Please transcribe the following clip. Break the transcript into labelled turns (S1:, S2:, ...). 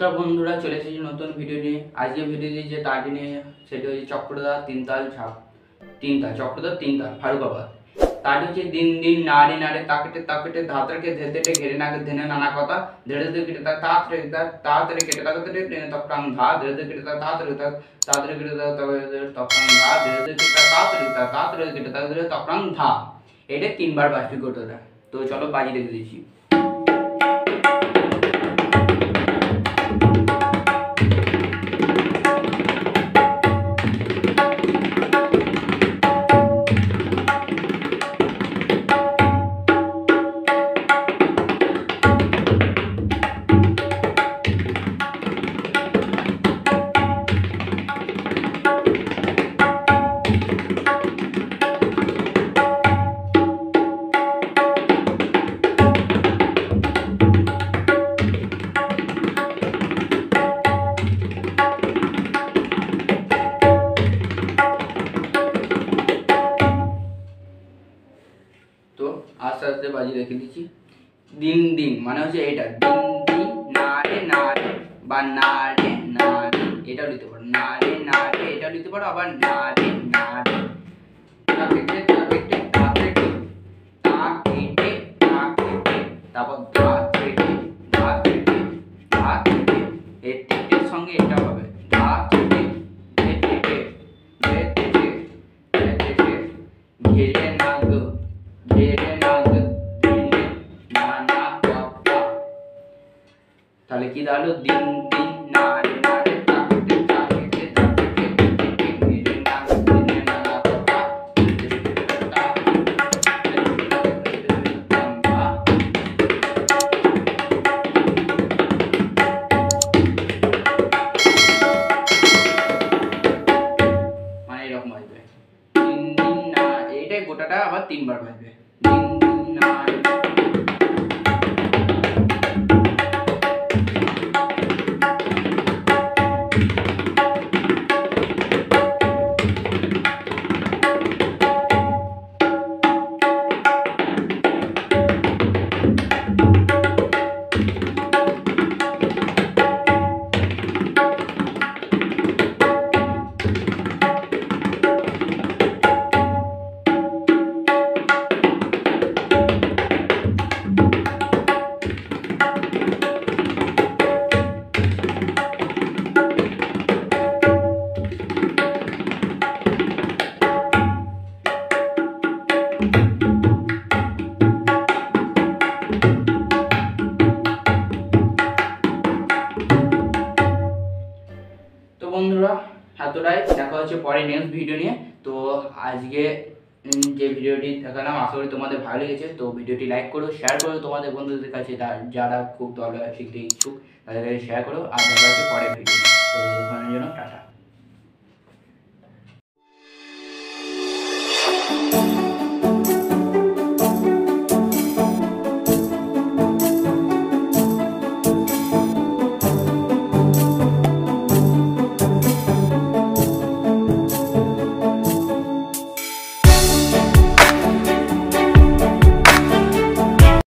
S1: নমস্কার বন্ধুরা, চলে এসেছি নতুন ভিডিও নিয়ে। আজকে ভিডিওটি যে তারটি নিয়ে সেটি হচ্ছে চক্রধর তিনতাল ঝাপ তিনতাল চক্রধর তিনতাল ফারুকাবাদ। তারটি হচ্ছে দিন দিন নাড়ে নাড়ে তাকেটে তাকেটে ধাতরকে ধেতেটে ঘেরে নাকে ধেনে নানা কথা ধেড়ে ধেড়ে কেটে তাক তাড়াতাড়ি তাড়াতাড়ি কেটে তাড়াতাড়ি তপ্রাং ধা ধেড়ে ধেড়ে কেটে তাড়াতাড়ি তাড়াতাড়ি কেটে তপ্রাং ধা ধেড়ে ধেড়ে কেটে তাড়াতাড়ি তাড়াতাড়ি কেটে তাড়াতাড়ি তপ্রাং ধা। এটা তিনবার বাজবে গোটাটা। তো চলো বাজি রেখে দিচ্ছি। তো আস্তে আস্তে বাজি রেখে দিচ্ছি। দিন দিন মানে হচ্ছে এটা দিন দিন নাড়ে নাড়ে বা নাড়ে নাড়ে, এটাও নিতে পারো নাড়ে নাড়ে, এটাও নিতে পারো আবার নাড়ে নাড়ে। তাকেটে তাকেটে তাকেটে তাকেটে তাকেটে, তারপর ধা কেটে ধা কেটে ধা কেটে, এই টেটের সঙ্গে এটা হবে ধা কেটে ধে কেটে ধে কেটে ধে কেটে ঘেরে নাগ ঘেরে নাগ দিনে নানা কথা। তাহলে কি দাঁড়ালো? দিন দিন নাড়ে নাড়ে তাকেটে তাকেটে তাকেটে ঘেরে নাগ দিনে নানা কথা। মানে এরকম আসবে দিন দিন না, এইটাই গোটাটা আবার তিনবার বাজবে দিন দিন না। তো বন্ধুরা এতটাই, দেখা হচ্ছে পরে নেক্সট ভিডিও নিয়ে। তো আজকে যে ভিডিওটি দেখালাম আশা করি তোমাদের ভালো লেগেছে। তো ভিডিওটি লাইক করো, শেয়ার করো তোমাদের বন্ধুদের কাছে যারা খুব দলে শিখতে ইচ্ছুক তাদের কাছে শেয়ার করো। আর দেখা হচ্ছে পরের ভিডিও। তো ওখানের জন্য টাটা।